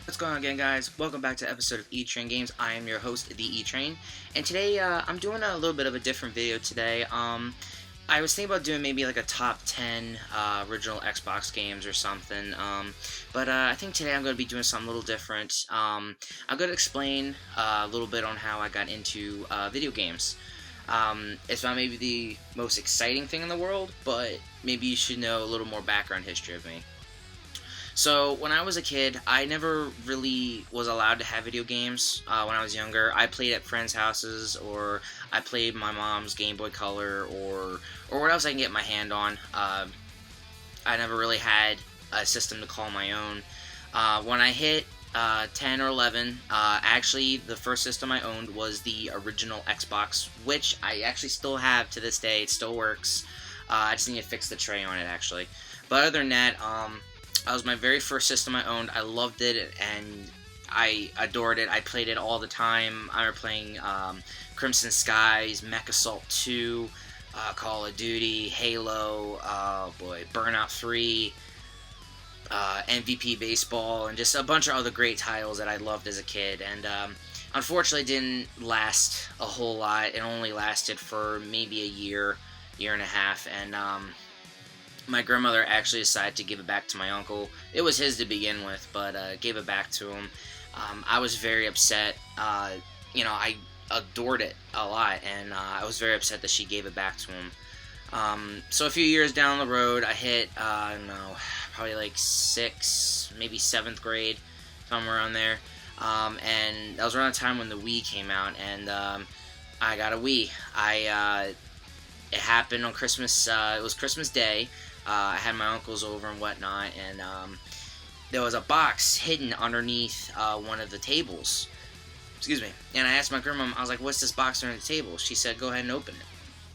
What's going on again, guys? Welcome back to episode of E-Train Games. I am your host, the E-Train, and today I'm doing a little bit of a different video today. I was thinking about doing maybe like a top 10 original Xbox games or something, but I think today I'm going to be doing something a little different. I'm going to explain a little bit on how I got into video games. It's not maybe the most exciting thing in the world, but maybe you should know a little more background history of me. So, when I was a kid, I never really was allowed to have video games when I was younger. I played at friends' houses, or I played my mom's Game Boy Color, or what else I can get my hand on. I never really had a system to call my own. When I hit 10 or 11, actually, the first system I owned was the original Xbox, which I actually still have to this day. It still works. I just need to fix the tray on it, actually. But other than that, that was my very first system I owned. I loved it, and I adored it. I played it all the time. I remember playing Crimson Skies, Mech Assault 2, Call of Duty, Halo, Burnout 3, MVP Baseball, and just a bunch of other great titles that I loved as a kid. And unfortunately, it didn't last a whole lot. It only lasted for maybe a year, year and a half, and my grandmother actually decided to give it back to my uncle. It was his to begin with, but gave it back to him. I was very upset. I adored it a lot, and I was very upset that she gave it back to him. So a few years down the road, I hit, I don't know, probably like 6th, maybe 7th grade, somewhere around there. And that was around the time when the Wii came out, and I got a Wii. It happened on Christmas. It was Christmas Day. I had my uncles over and whatnot, and there was a box hidden underneath one of the tables. Excuse me. And I asked my grandma, I was like, "What's this box under the table?" She said, "Go ahead and open it."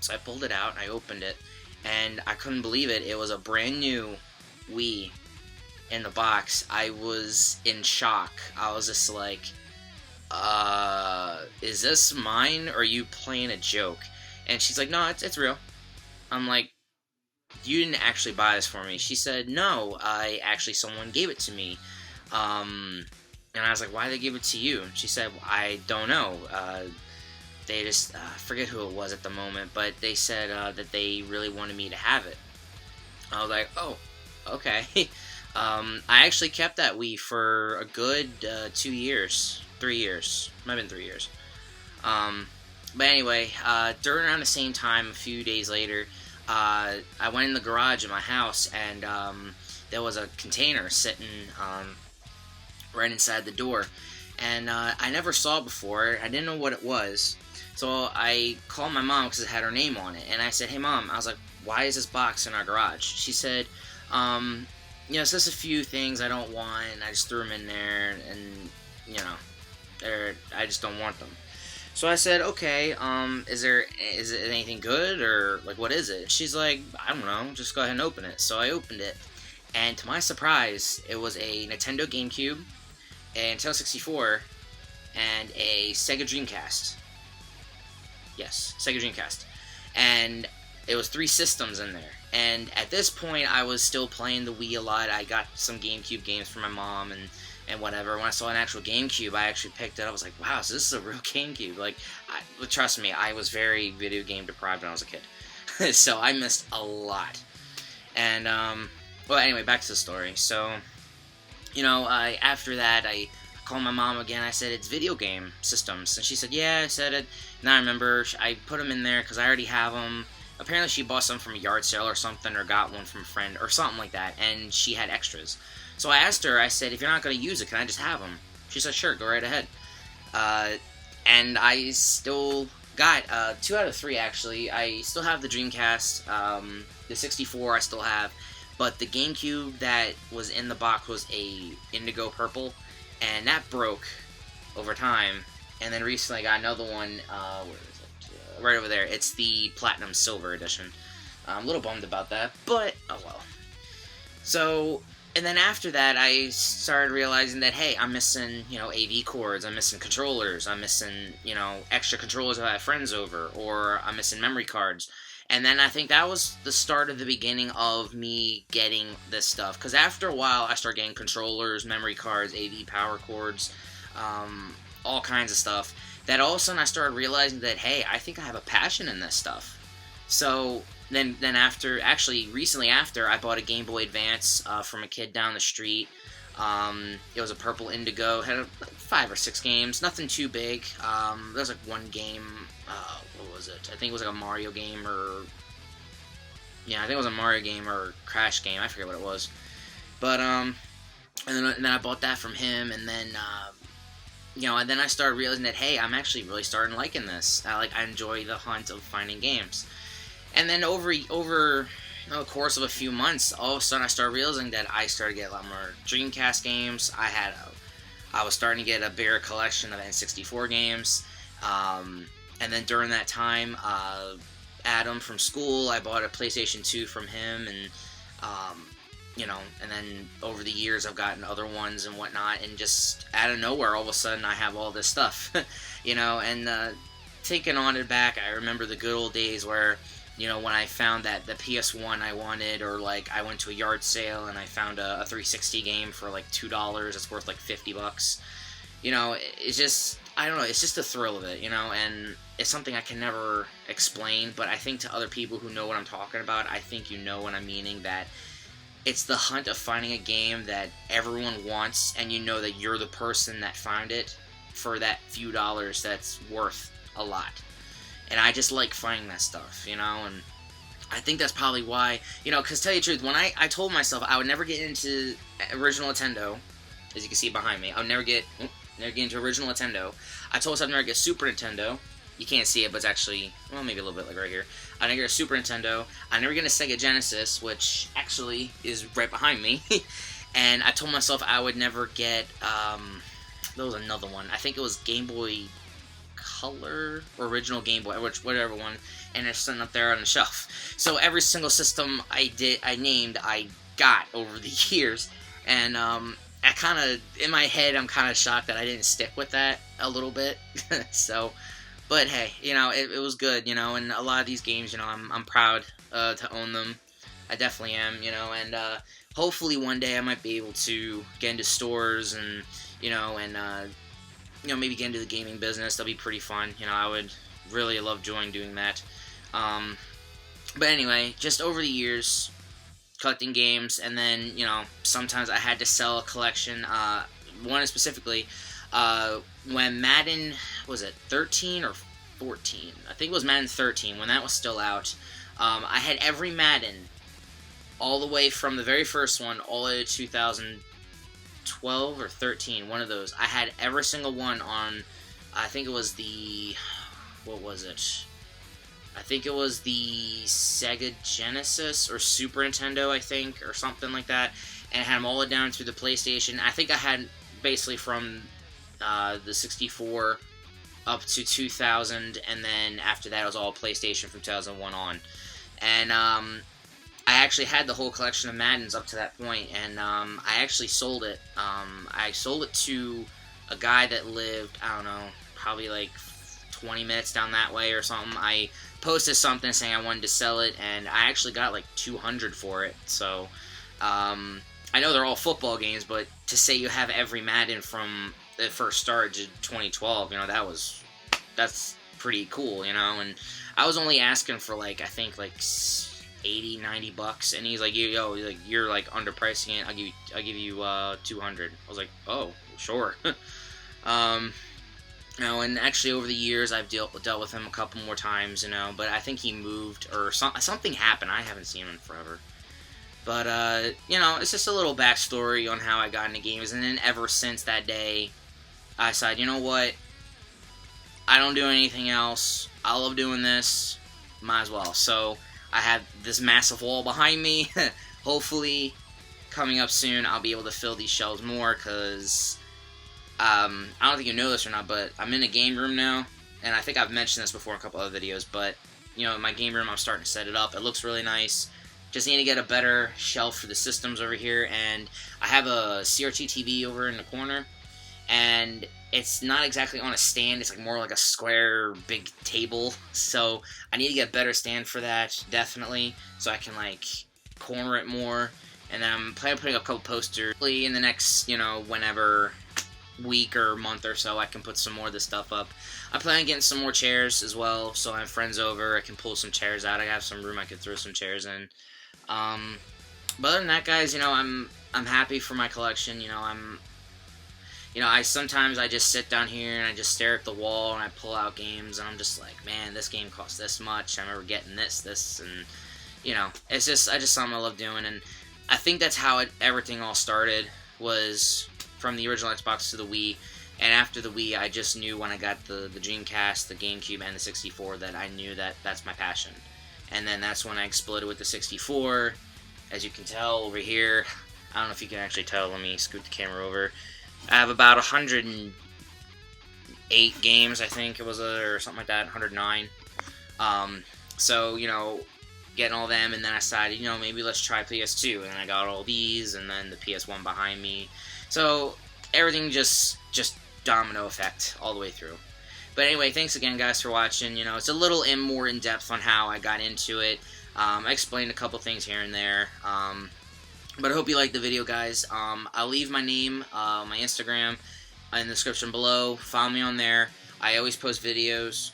So I pulled it out and I opened it, and I couldn't believe it. It was a brand new Wii in the box. I was in shock. I was just like, is this mine, or are you playing a joke?" And she's like, "No, it's real." I'm like, "You didn't actually buy this for me." She said, "No, someone gave it to me." And I was like, "Why did they give it to you?" And she said, "I don't know. They just, I forget who it was at the moment, but they said that they really wanted me to have it." I was like, "Oh, okay." I actually kept that Wii for a good 2 years, 3 years, might have been 3 years. But anyway, during around the same time, a few days later, I went in the garage of my house, and there was a container sitting right inside the door, and I never saw it before. I didn't know what it was, so I called my mom because it had her name on it, and I said, "Hey, Mom," I was like, "Why is this box in our garage?" She said, "It's just a few things I don't want, and I just threw them in there, and I just don't want them." So I said, "Okay, is it anything good, or like what is it?" She's like, "I don't know, just go ahead and open it." So I opened it, and to my surprise, it was a Nintendo GameCube, a Nintendo 64, and a Sega Dreamcast. Yes, Sega Dreamcast. And it was 3 systems in there. And at this point, I was still playing the Wii a lot. I got some GameCube games from my mom, and whatever. When I saw an actual GameCube, I actually picked it up. I was like, "Wow, so this is a real GameCube." Like, trust me, I was very video game deprived when I was a kid. So I missed a lot. And, well, anyway, back to the story. So, after that, I called my mom again. I said, "It's video game systems." And she said, "Yeah," I said it. And I remember I put them in there because I already have them. Apparently, she bought some from a yard sale or something, or got one from a friend, or something like that, and she had extras. So I asked her, I said, "If you're not going to use it, can I just have them?" She said, "Sure, go right ahead." And I still got 2 out of 3, actually. I still have the Dreamcast. The 64 I still have. But the GameCube that was in the box was a indigo purple, and that broke over time. And then recently I got another one, where is it? Right over there. It's the Platinum Silver Edition. I'm a little bummed about that, but oh well. So, and then after that, I started realizing that, hey, I'm missing, AV cords, I'm missing controllers, I'm missing, extra controllers if I have friends over, or I'm missing memory cards. And then I think that was the start of the beginning of me getting this stuff. Because after a while, I started getting controllers, memory cards, AV power cords, all kinds of stuff. That all of a sudden I started realizing that, hey, I think I have a passion in this stuff. So then after, actually recently after, I bought a Game Boy Advance from a kid down the street. It was a purple indigo, had like 5 or 6 games, nothing too big. There was like one game, what was it? I think it was like a Mario game I think it was a Mario game or Crash game, I forget what it was. But, and then I bought that from him, and then, and then I started realizing that, hey, I'm actually really starting liking this. I enjoy the hunt of finding games. And then over the course of a few months, all of a sudden I started realizing that I started to get a lot more Dreamcast games. I was starting to get a bigger collection of N64 games. And then during that time, Adam from school, I bought a PlayStation 2 from him, and and then over the years I've gotten other ones and whatnot, and just out of nowhere, all of a sudden I have all this stuff, and thinking on it back, I remember the good old days where, when I found that the PS1 I wanted, or like I went to a yard sale and I found a 360 game for like $2, it's worth like $50. It's just, I don't know, it's just the thrill of it, and it's something I can never explain, but I think to other people who know what I'm talking about, I think you know what I'm meaning, that it's the hunt of finding a game that everyone wants, and you know that you're the person that found it for that few dollars that's worth a lot. And I just like finding that stuff, and I think that's probably why, because tell you the truth, when I told myself I would never get into original Nintendo, as you can see behind me, I would never get into original Nintendo. I told myself I'd never get Super Nintendo. You can't see it, but it's actually, well, maybe a little bit like right here. I'd never get a Super Nintendo. I'd never get a Sega Genesis, which actually is right behind me. And I told myself I would never get, there was another one. I think it was Game Boy Color, or original Game Boy, whatever one, and it's sitting up there on the shelf. So every single system I got over the years, and I kind of, in my head, I'm kind of shocked that I didn't stick with that a little bit. So, but hey, it was good, and a lot of these games, I'm proud to own them. I definitely am, and hopefully one day I might be able to get into stores and, maybe get into the gaming business. That'll be pretty fun. I would really love doing that. But anyway, just over the years, collecting games, and then, sometimes I had to sell a collection. One specifically, when Madden, was it 13 or 14? I think it was Madden 13, when that was still out. I had every Madden, all the way from the very first one, all the way to 2012 or 13, one of those. I had every single one on, I think it was what was it? I think it was the Sega Genesis or Super Nintendo, I think, or something like that, and I had them all down through the PlayStation. I think I had basically from the 64 up to 2000, and then after that it was all PlayStation from 2001 on. And I actually had the whole collection of Maddens up to that point, and I actually sold it. I sold it to a guy that lived, I don't know, probably like 20 minutes down that way or something. I posted something saying I wanted to sell it, and I actually got like $200 for it. So I know they're all football games, but to say you have every Madden from the first start to 2012, that's pretty cool, and I was only asking for like, I think like $80-$90, and he's like, you're like underpricing it. I'll give you $200. I was like, oh, sure. And actually over the years I've dealt with him a couple more times, but I think he moved or something happened. I haven't seen him in forever. But it's just a little backstory on how I got into games, and then ever since that day, I decided, you know what? I don't do anything else. I love doing this. Might as well. So I have this massive wall behind me. Hopefully, coming up soon, I'll be able to fill these shelves more, because I don't think you know this or not, but I'm in a game room now, and I think I've mentioned this before in a couple other videos, but, in my game room, I'm starting to set it up. It looks really nice. Just need to get a better shelf for the systems over here, and I have a CRT TV over in the corner, and it's not exactly on a stand. It's like more like a square big table. So I need to get a better stand for that, definitely, so I can like corner it more. And then I'm planning on putting up a couple posters in the next, whenever week or month or so. I can put some more of this stuff up. I plan on getting some more chairs as well, so I have friends over. I can pull some chairs out. I have some room I could throw some chairs in. But other than that, guys, I'm happy for my collection. Sometimes I just sit down here and I just stare at the wall and I pull out games and I'm just like, man, this game costs this much. I remember getting this, and it's just something I love doing. And I think that's how everything all started, was from the original Xbox to the Wii. And after the Wii, I just knew when I got the Dreamcast, the GameCube, and the 64 that I knew that that's my passion. And then that's when I exploded with the 64. As you can tell over here, I don't know if you can actually tell. Let me scoot the camera over. I have about 108 games, I think it was, or something like that, 109. So, getting all them, and then I decided, maybe let's try PS2, and then I got all these, and then the PS1 behind me. So, everything just domino effect all the way through. But anyway, thanks again, guys, for watching. It's a little more in-depth on how I got into it. I explained a couple things here and there. But I hope you liked the video, guys. I'll leave my name, my Instagram, in the description below. Follow me on there. I always post pictures,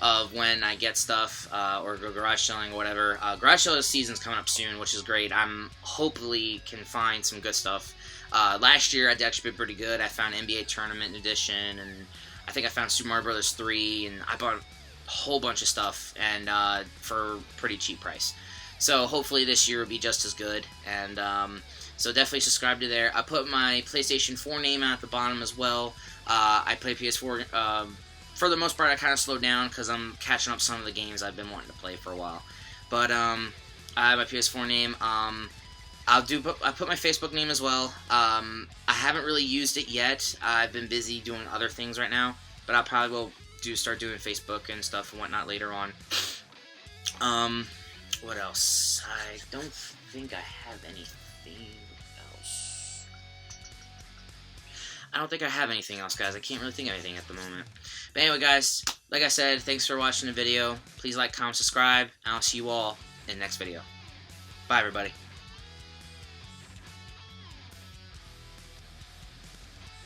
of when I get stuff, or go garage selling or whatever. Garage sale season's coming up soon, which is great. I'm hopefully can find some good stuff. Last year, I did actually pretty good. I found NBA Tournament Edition, and I think I found Super Mario Bros. 3, and I bought a whole bunch of stuff, and for a pretty cheap price. So hopefully this year will be just as good, and so definitely subscribe to there. I put my PlayStation 4 name out at the bottom as well. I play PS4. For the most part, I kind of slowed down because I'm catching up some of the games I've been wanting to play for a while. But I have my PS4 name. I put my Facebook name as well. I haven't really used it yet. I've been busy doing other things right now, but I probably will start doing Facebook and stuff and whatnot later on. What else? I don't think I have anything else. I don't think I have anything else, guys. I can't really think of anything at the moment. But anyway, guys, like I said, thanks for watching the video. Please like, comment, subscribe, and I'll see you all in the next video. Bye, everybody.